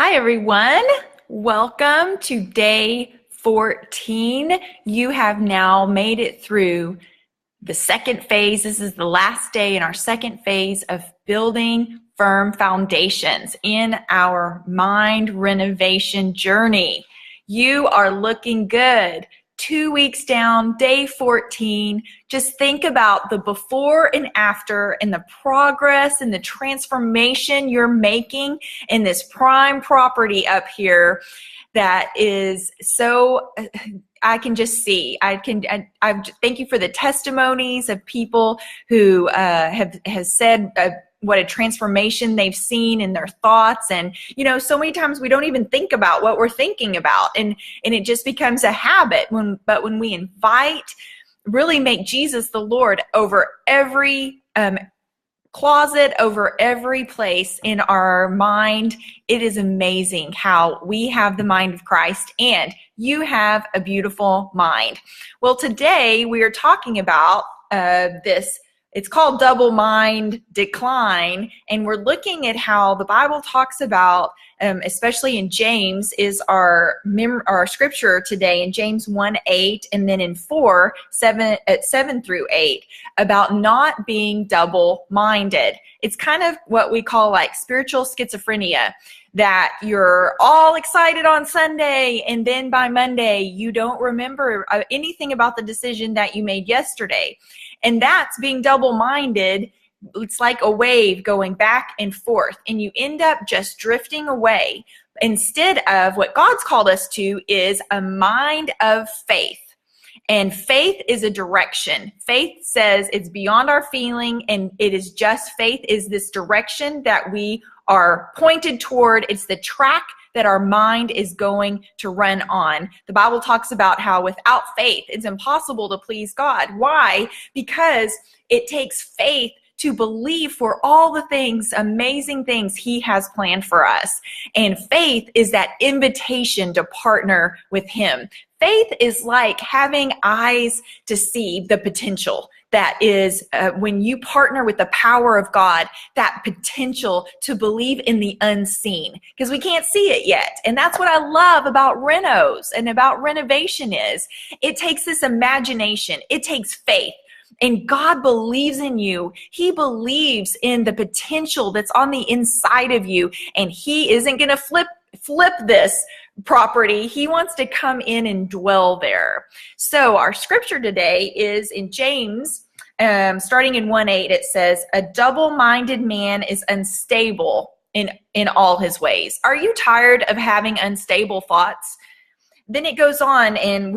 Hi, everyone. Welcome to day 14. You have now made it through the second phase. This is the last day in our second phase of building firm foundations in our mind renovation journey. You are looking good. 2 weeks down, day 14, just think about the before and after and the progress and the transformation you're making in this prime property up here that is so, I can just see. I thank you for the testimonies of people who have said what a transformation they've seen in their thoughts. And, so many times we don't even think about what we're thinking about. And it just becomes a habit. But when we really make Jesus the Lord over every closet, over every place in our mind, it is amazing how we have the mind of Christ and you have a beautiful mind. Well, today we are talking about this. It's called double mind decline, and we're looking at how the Bible talks about, especially in James, is our scripture today in James 1:8, and then in 7 through 8, about not being double-minded. It's kind of what we call like spiritual schizophrenia, that you're all excited on Sunday, and then by Monday you don't remember anything about the decision that you made yesterday. And that's being double-minded. It's like a wave going back and forth, and you end up just drifting away. Instead of what God's called us to is a mind of faith. And faith is a direction. Faith says it's beyond our feeling, and it is just faith is this direction that we are pointed toward. It's the track that our mind is going to run on. The Bible talks about how without faith, it's impossible to please God. Why? Because it takes faith to believe for all the things, amazing things He has planned for us. And faith is that invitation to partner with Him. Faith is like having eyes to see the potential. That is when you partner with the power of God, that potential to believe in the unseen, because we can't see it yet. And that's what I love about renos and about renovation is it takes this imagination. It takes faith. And God believes in you. He believes in the potential that's on the inside of you. And He isn't going to flip this property. He wants to come in and dwell there. So our scripture today is in James, starting in 1:8. It says, "A double-minded man is unstable in all his ways." Are you tired of having unstable thoughts? Then it goes on, and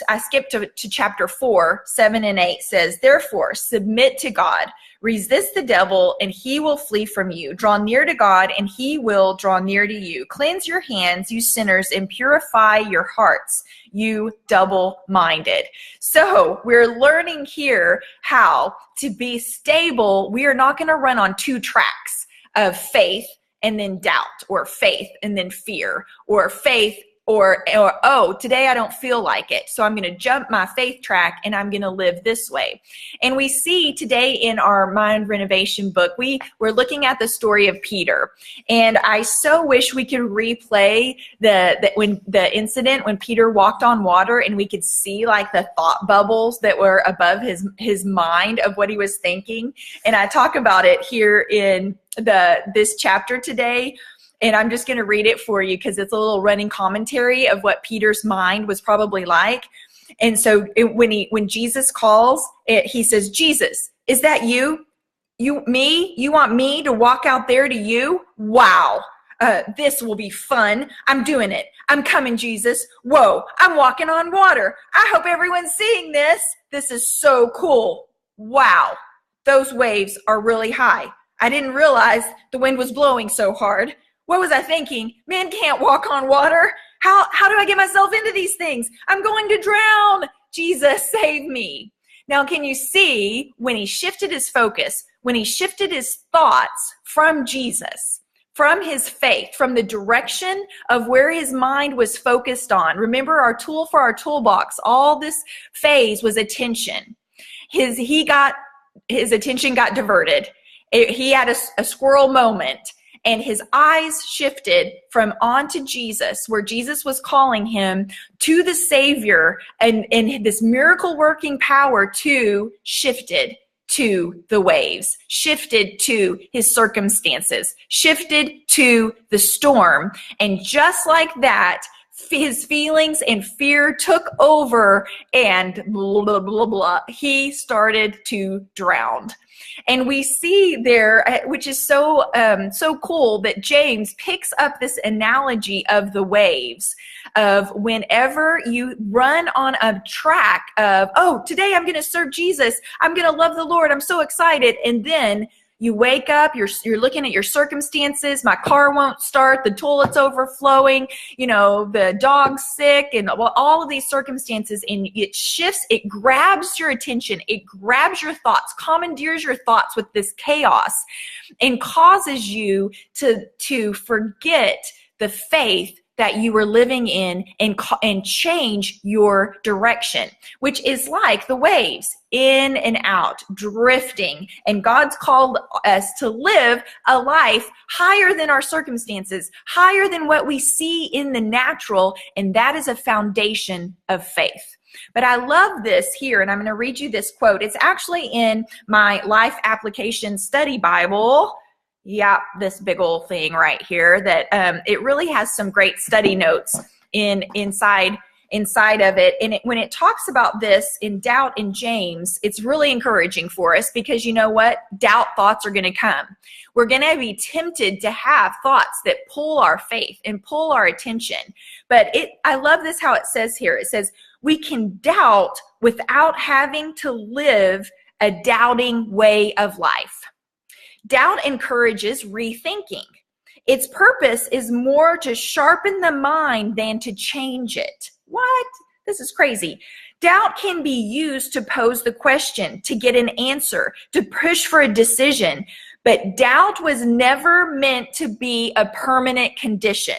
I skipped to chapter 4, 7 and 8 says, "Therefore, submit to God, resist the devil, and he will flee from you. Draw near to God, and He will draw near to you. Cleanse your hands, you sinners, and purify your hearts, you double-minded." So we're learning here how to be stable. We are not going to run on two tracks of faith and then doubt, or faith and then fear, or faith or oh, today I don't feel like it, so I'm going to jump my faith track and I'm going to live this way. And we see today in our mind renovation book, we're looking at the story of Peter. And I so wish we could replay the incident when Peter walked on water, and we could see like the thought bubbles that were above his mind of what he was thinking. And I talk about it here in this chapter today. And I'm just going to read it for you because it's a little running commentary of what Peter's mind was probably like. And so when Jesus calls, he says, "Jesus, is that you? Me? You want me to walk out there to you? Wow. This will be fun. I'm doing it. I'm coming, Jesus. Whoa, I'm walking on water. I hope everyone's seeing this. This is so cool. Wow. Those waves are really high. I didn't realize the wind was blowing so hard. What was I thinking? Men can't walk on water. How do I get myself into these things? I'm going to drown. Jesus, save me." Now, can you see when he shifted his focus, when he shifted his thoughts from Jesus, from his faith, from the direction of where his mind was focused on? Remember, our tool for our toolbox, all this phase was attention. His attention got diverted. He had a squirrel moment. and his eyes shifted from onto Jesus, where Jesus was calling him to the Savior, and this miracle working power shifted to the waves, shifted to his circumstances, shifted to the storm. And just like that, his feelings and fear took over, and blah, blah, blah, blah. He started to drown. And we see there, which is so cool, that James picks up this analogy of the waves, of whenever you run on a track of, oh, today I'm going to serve Jesus, I'm going to love the Lord, I'm so excited, and then you wake up, you're looking at your circumstances, my car won't start, the toilet's overflowing, the dog's sick, and all of these circumstances, and it shifts, it grabs your attention, it grabs your thoughts, commandeers your thoughts with this chaos, and causes you to forget the faith that you were living in, and change your direction, which is like the waves, in and out, drifting. And God's called us to live a life higher than our circumstances, higher than what we see in the natural, and that is a foundation of faith. But I love this here, and I'm going to read you this quote. It's actually in my Life Application Study Bible. Yeah, this big old thing right here, that it really has some great study notes inside of it. And when it talks about this in doubt in James, it's really encouraging for us, because you know what? Doubt thoughts are going to come. We're going to be tempted to have thoughts that pull our faith and pull our attention. But I love this, how it says here. It says, we can doubt without having to live a doubting way of life. Doubt encourages rethinking. Its purpose is more to sharpen the mind than to change it. What? This is crazy. Doubt can be used to pose the question, to get an answer, to push for a decision. But doubt was never meant to be a permanent condition.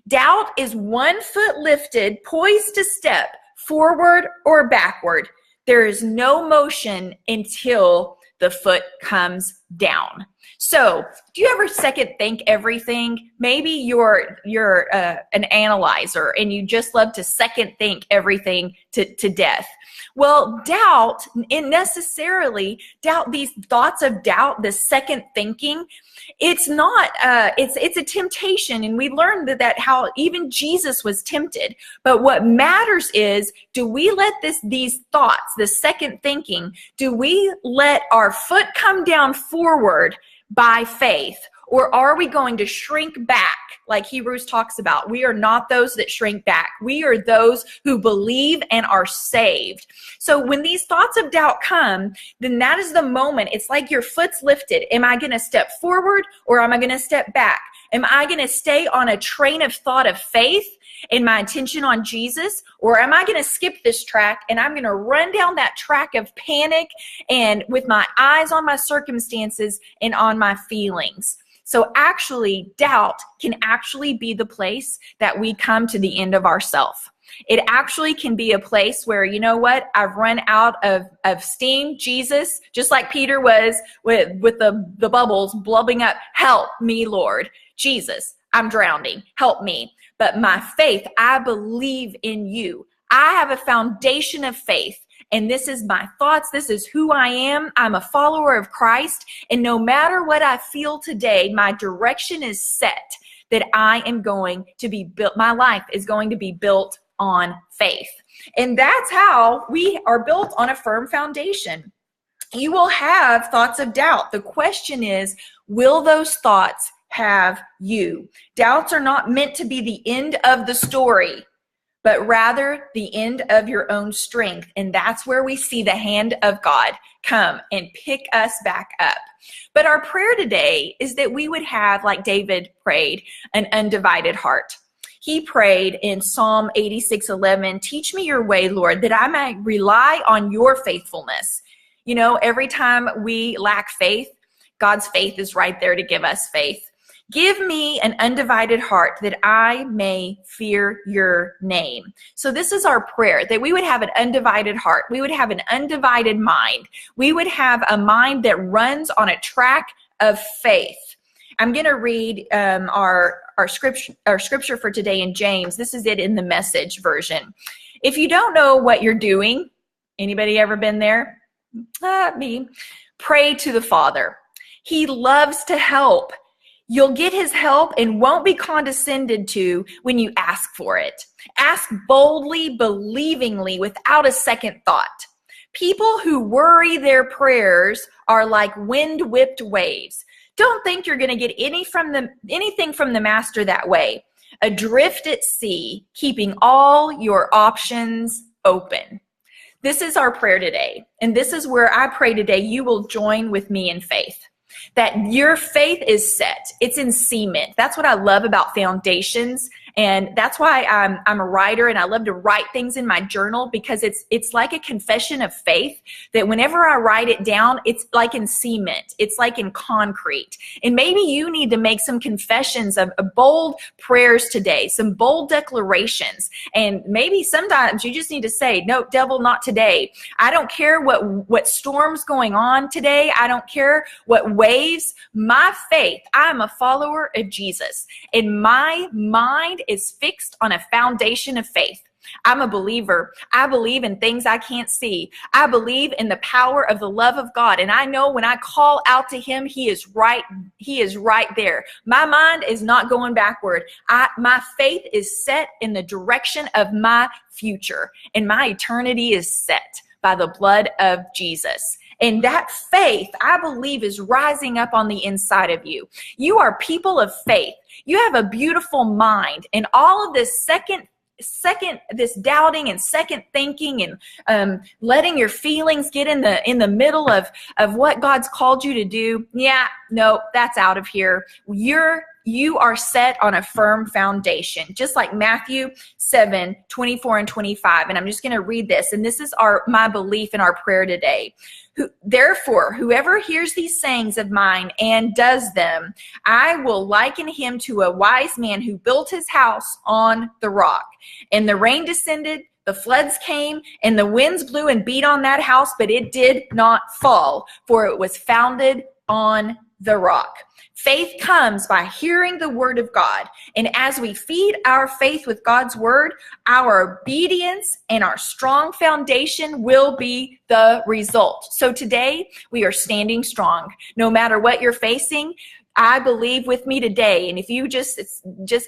Doubt is one foot lifted, poised to step forward or backward. There is no motion until the foot comes down. So, do you ever second think everything? Maybe you're an analyzer and you just love to second think everything to death. Well, doubt, these thoughts of doubt, the second thinking, it's not, it's a temptation. And we learned that how even Jesus was tempted. But what matters is, do we let these thoughts, the second thinking, do we let our foot come down forward by faith? Or are we going to shrink back like Hebrews talks about? We are not those that shrink back. We are those who believe and are saved. So when these thoughts of doubt come, then that is the moment. It's like your foot's lifted. Am I going to step forward or am I going to step back? Am I going to stay on a train of thought of faith and my attention on Jesus? Or am I going to skip this track and I'm going to run down that track of panic and with my eyes on my circumstances and on my feelings? So actually, doubt can actually be the place that we come to the end of ourself. It actually can be a place where, you know what, I've run out of steam. Jesus, just like Peter was with the bubbles blubbing up, help me, Lord. Jesus, I'm drowning. Help me. But my faith, I believe in you. I have a foundation of faith. And this is my thoughts. This is who I am. I'm a follower of Christ. And no matter what I feel today, my direction is set that I am going to be built. My life is going to be built on faith. And that's how we are built, on a firm foundation. You will have thoughts of doubt. The question is, will those thoughts have you? Doubts are not meant to be the end of the story, but rather the end of your own strength. And that's where we see the hand of God come and pick us back up. But our prayer today is that we would have, like David prayed, an undivided heart. He prayed in Psalm 86:11, teach me your way, Lord, that I may rely on your faithfulness. You know, every time we lack faith, God's faith is right there to give us faith. Give me an undivided heart that I may fear your name. So this is our prayer, that we would have an undivided heart. We would have an undivided mind. We would have a mind that runs on a track of faith. I'm going to read our scripture for today in James. This is it in the Message version. If you don't know what you're doing, anybody ever been there? Me. Pray to the Father. He loves to help. You'll get his help and won't be condescended to when you ask for it. Ask boldly, believingly, without a second thought. People who worry their prayers are like wind-whipped waves. Don't think you're going to get anything from the master that way. Adrift at sea, keeping all your options open. This is our prayer today. And this is where I pray today you will join with me in faith. That your faith is set. It's in cement. That's what I love about foundations. And that's why I'm a writer, and I love to write things in my journal, because it's like a confession of faith that whenever I write it down, it's like in cement. It's like in concrete. And maybe you need to make some confessions of bold prayers today, some bold declarations. And maybe sometimes you just need to say, no, devil, not today. I don't care what storm's going on today. I don't care what waves. My faith, I'm a follower of Jesus. And my mind is fixed on a foundation of faith. I'm a believer. I believe in things I can't see. I believe in the power of the love of God. And I know when I call out to him, he is right. He is right there. My mind is not going backward. My faith is set in the direction of my future. And my eternity is set by the blood of Jesus. And that faith, I believe, is rising up on the inside of you. You are people of faith. You have a beautiful mind. And all of this this doubting and second thinking and letting your feelings get in the middle of what God's called you to do. Yeah, no, that's out of here. You are set on a firm foundation, just like Matthew 7:24 and 25. And I'm just going to read this. And this is my belief in our prayer today. Therefore, whoever hears these sayings of mine and does them, I will liken him to a wise man who built his house on the rock. And the rain descended, the floods came, and the winds blew and beat on that house, but it did not fall, for it was founded on the rock. Faith comes by hearing the word of God. And as we feed our faith with God's word, our obedience and our strong foundation will be the result. So today we are standing strong. No matter what you're facing, I believe with me today. And if you just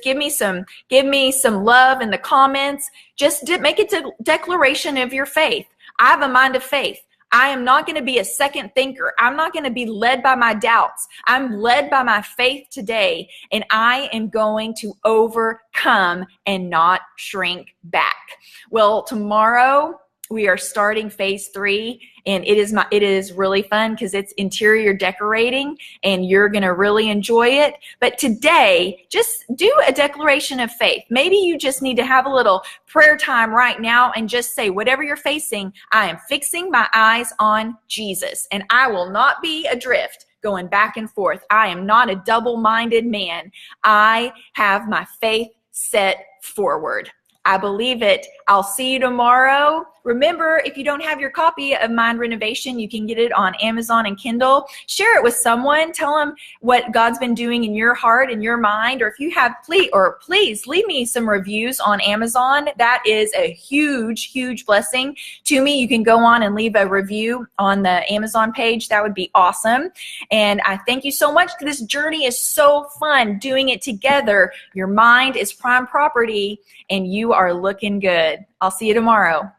give me some love in the comments, just make it a declaration of your faith. I have a mind of faith. I am not going to be a second thinker. I'm not going to be led by my doubts. I'm led by my faith today, and I am going to overcome and not shrink back. Well, tomorrow we are starting phase 3, and it is really fun because it's interior decorating, and you're going to really enjoy it. But today, just do a declaration of faith. Maybe you just need to have a little prayer time right now and just say, whatever you're facing, I am fixing my eyes on Jesus, and I will not be adrift, going back and forth. I am not a double-minded man. I have my faith set forward. I believe it. I'll see you tomorrow. Remember, if you don't have your copy of Mind Renovation, you can get it on Amazon and Kindle. Share it with someone. Tell them what God's been doing in your heart and your mind. Or if you have, please leave me some reviews on Amazon. That is a huge, huge blessing to me. You can go on and leave a review on the Amazon page. That would be awesome. And I thank you so much. This journey is so fun doing it together. Your mind is prime property, and you are looking good. I'll see you tomorrow.